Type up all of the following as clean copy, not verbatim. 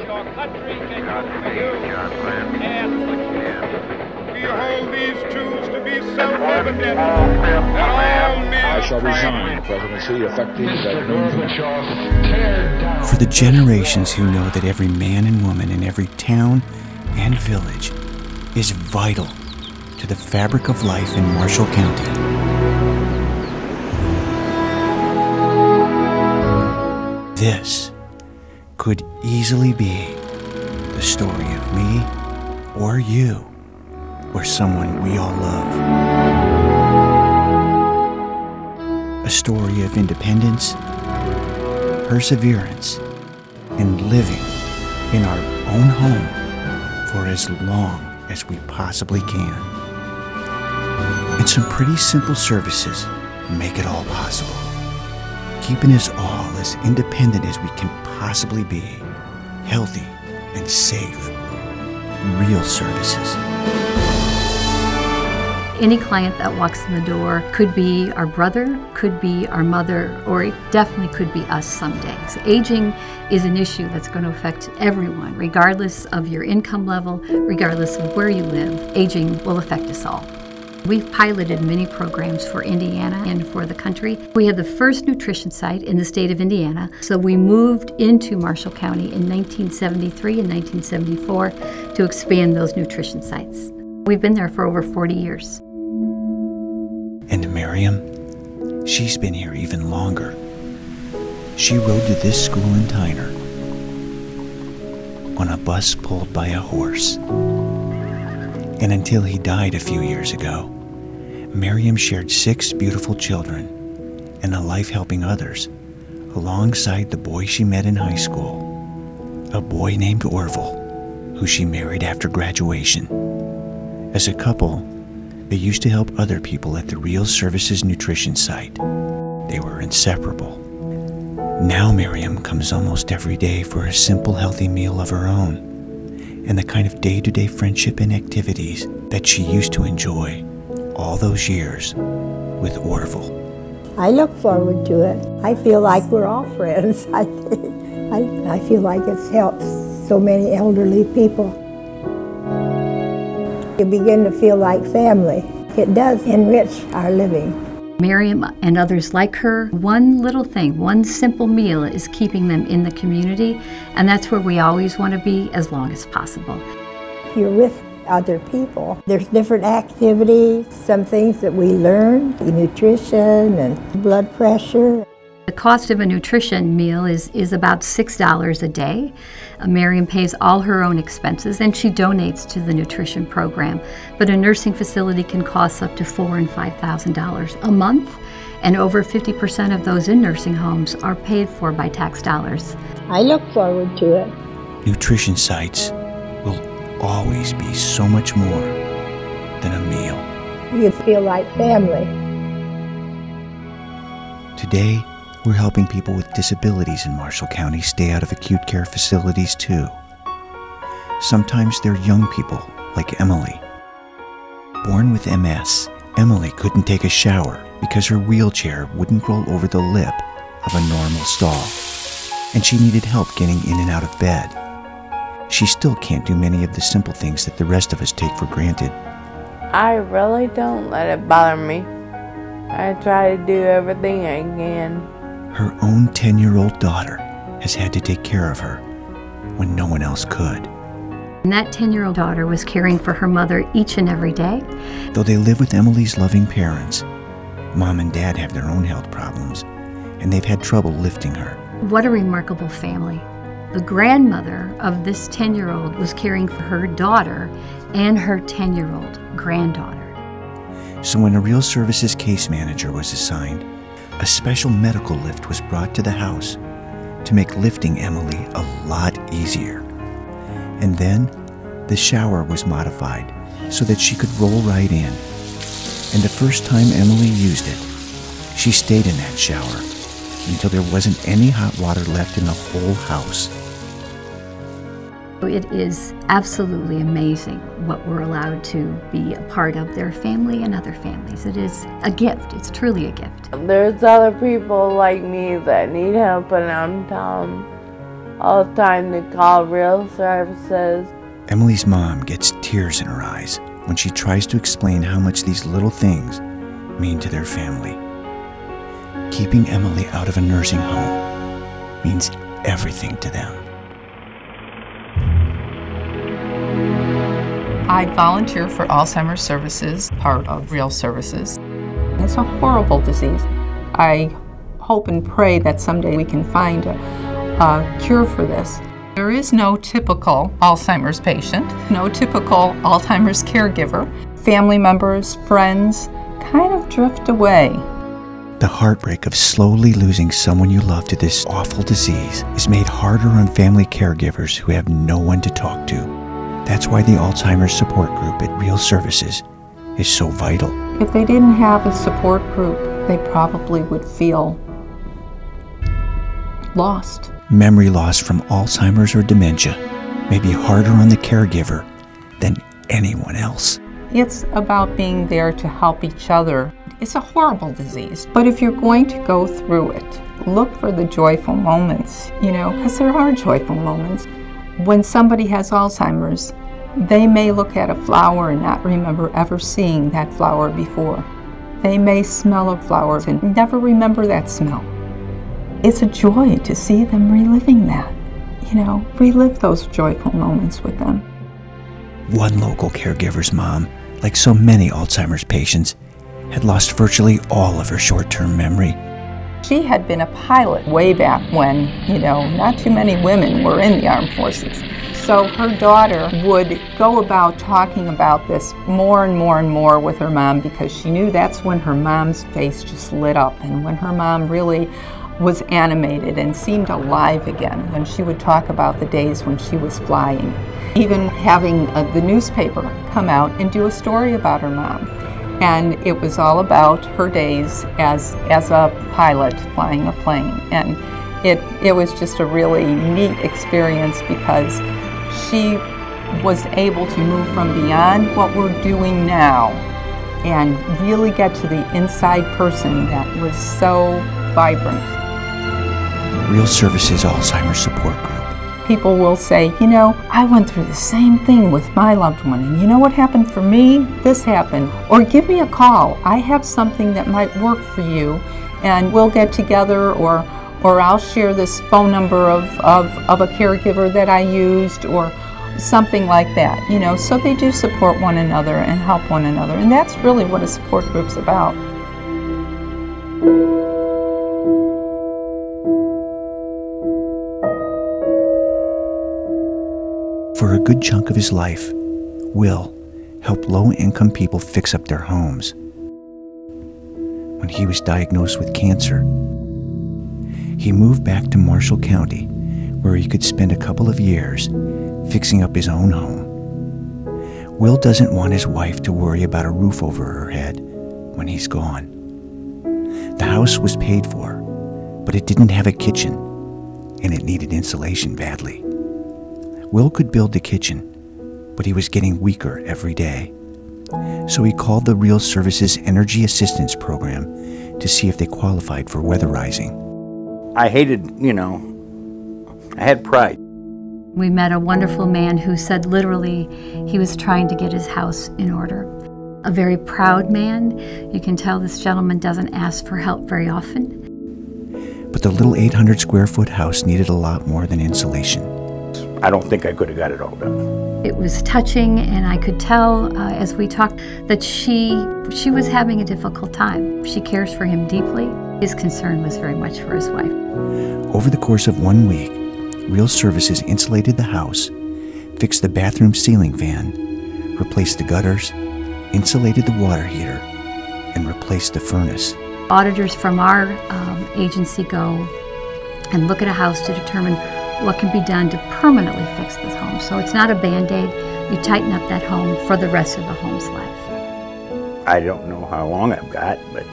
your country can do for you, and what you can. We hold these truths to be self-evident that all men I shall resign the presidency effective at noon. For the generations who know that every man and woman in every town and village is vital to the fabric of life in Marshall County. This could easily be the story of me or you or someone we all love. A story of independence, perseverance, and living in our own home for as long as we possibly can. And some pretty simple services make it all possible, keeping us all as independent as we can possibly be, healthy and safe. Real services. Any client that walks in the door could be our brother, could be our mother, or it definitely could be us someday. So aging is an issue that's going to affect everyone, regardless of your income level, regardless of where you live. Aging will affect us all. We've piloted many programs for Indiana and for the country. We had the first nutrition site in the state of Indiana, so we moved into Marshall County in 1973 and 1974 to expand those nutrition sites. We've been there for over 40 years. And Miriam, she's been here even longer. She rode to this school in Tyner on a bus pulled by a horse. And until he died a few years ago, Miriam shared 6 beautiful children and a life helping others alongside the boy she met in high school, a boy named Orville, who she married after graduation. As a couple, they used to help other people at the Real Services Nutrition site. They were inseparable. Now Miriam comes almost every day for a simple, healthy meal of her own, and the kind of day-to-day friendship and activities that she used to enjoy all those years with Orville. I look forward to it. I feel like we're all friends. I feel like it's helped so many elderly people. You begin to feel like family. It does enrich our living. Miriam and others like her, one little thing, one simple meal is keeping them in the community, and that's where we always want to be as long as possible. You're with other people. There's different activities, some things that we learn, nutrition and blood pressure. The cost of a nutrition meal is about $6 a day. Miriam pays all her own expenses and she donates to the nutrition program. But a nursing facility can cost up to $4,000 and $5,000 a month, and over 50% of those in nursing homes are paid for by tax dollars. I look forward to it. Nutrition sites will always be so much more than a meal. You feel like family. Today, we're helping people with disabilities in Marshall County stay out of acute care facilities too. Sometimes they're young people, like Emily. Born with MS, Emily couldn't take a shower because her wheelchair wouldn't roll over the lip of a normal stall, and she needed help getting in and out of bed. She still can't do many of the simple things that the rest of us take for granted. I really don't let it bother me. I try to do everything I can. Her own 10-year-old daughter has had to take care of her when no one else could. And that 10-year-old daughter was caring for her mother each and every day. Though they live with Emily's loving parents, Mom and Dad have their own health problems, and they've had trouble lifting her. What a remarkable family. The grandmother of this 10-year-old was caring for her daughter and her 10-year-old granddaughter. So when a Real Services case manager was assigned, a special medical lift was brought to the house to make lifting Emily a lot easier. And then the shower was modified so that she could roll right in. And the first time Emily used it, she stayed in that shower until there wasn't any hot water left in the whole house. It is absolutely amazing what we're allowed to be a part of their family and other families. It is a gift. It's truly a gift. There's other people like me that need help, and I'm telling them all the time to call Real Services. Emily's mom gets tears in her eyes when she tries to explain how much these little things mean to their family. Keeping Emily out of a nursing home means everything to them. I volunteer for Alzheimer's Services, part of Real Services. It's a horrible disease. I hope and pray that someday we can find a cure for this. There is no typical Alzheimer's patient, no typical Alzheimer's caregiver. Family members, friends kind of drift away. The heartbreak of slowly losing someone you love to this awful disease is made harder on family caregivers who have no one to talk to. That's why the Alzheimer's support group at Real Services is so vital. If they didn't have a support group, they probably would feel lost. Memory loss from Alzheimer's or dementia may be harder on the caregiver than anyone else. It's about being there to help each other. It's a horrible disease, but if you're going to go through it, look for the joyful moments, because there are joyful moments. When somebody has Alzheimer's, they may look at a flower and not remember ever seeing that flower before. They may smell a flower and never remember that smell. It's a joy to see them reliving that, relive those joyful moments with them. One local caregiver's mom, like so many Alzheimer's patients, had lost virtually all of her short-term memory. She had been a pilot way back when, not too many women were in the armed forces. So her daughter would go about talking about this more and more and more with her mom, because she knew that's when her mom's face just lit up and when her mom really was animated and seemed alive again, when she would talk about the days when she was flying. Even having the newspaper come out and do a story about her mom. And it was all about her days as a pilot flying a plane. And it was just a really neat experience, because she was able to move from beyond what we're doing now and really get to the inside person that was so vibrant. Real Services Alzheimer's Support Group. People will say, I went through the same thing with my loved one, and you know what happened for me? This happened. Or give me a call. I have something that might work for you, and we'll get together, or I'll share this phone number of a caregiver that I used, or something like that. So they do support one another and help one another, and that's really what a support group's about. For a good chunk of his life, Will helped low-income people fix up their homes. When he was diagnosed with cancer, he moved back to Marshall County, where he could spend a couple of years fixing up his own home. Will doesn't want his wife to worry about a roof over her head when he's gone. The house was paid for, but it didn't have a kitchen, and it needed insulation badly. Will could build the kitchen, but he was getting weaker every day. So he called the Real Services Energy Assistance Program to see if they qualified for weatherizing. I hated, I had pride. We met a wonderful man who said literally he was trying to get his house in order. A very proud man. You can tell this gentleman doesn't ask for help very often. But the little 800 square foot house needed a lot more than insulation. I don't think I could have got it all done. It was touching, and I could tell as we talked that she was having a difficult time. She cares for him deeply. His concern was very much for his wife. Over the course of 1 week, Real Services insulated the house, fixed the bathroom ceiling fan, replaced the gutters, insulated the water heater, and replaced the furnace. Auditors from our agency go and look at a house to determine what can be done to permanently fix this home. So it's not a Band-Aid. You tighten up that home for the rest of the home's life. I don't know how long I've got, but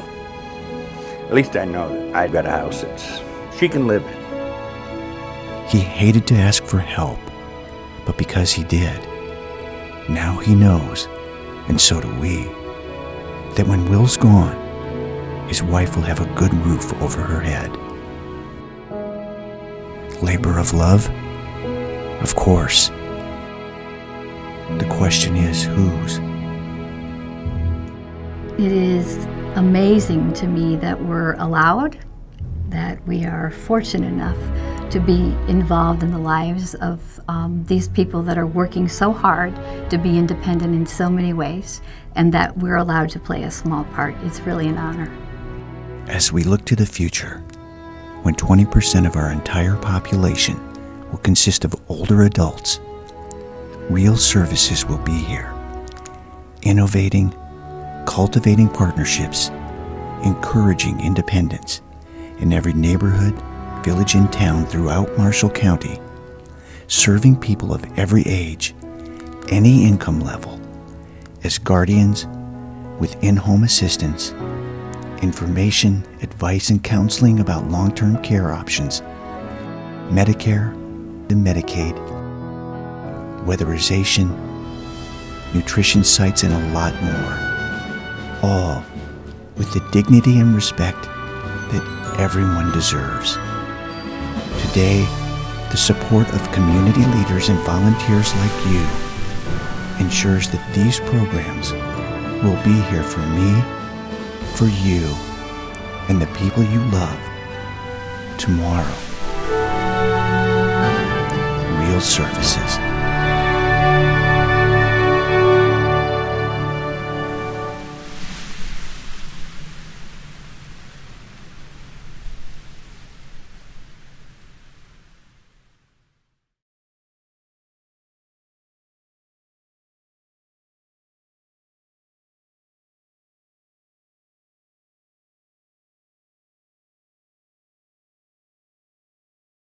at least I know that I've got a house she can live in. He hated to ask for help, but because he did, now he knows, and so do we, that when Will's gone, his wife will have a good roof over her head. Labor of love? Of course. The question is whose? It is amazing to me that we're allowed, that we are fortunate enough to be involved in the lives of these people that are working so hard to be independent in so many ways, and that we're allowed to play a small part. It's really an honor. As we look to the future, when 20% of our entire population will consist of older adults, Real Services will be here, innovating, cultivating partnerships, encouraging independence in every neighborhood, village, and town throughout Marshall County, serving people of every age, any income level, as guardians with in-home assistance, information, advice, and counseling about long-term care options, Medicare and Medicaid, weatherization, nutrition sites, and a lot more, all with the dignity and respect that everyone deserves. Today, the support of community leaders and volunteers like you ensures that these programs will be here for me, for you, and the people you love tomorrow. Real Services.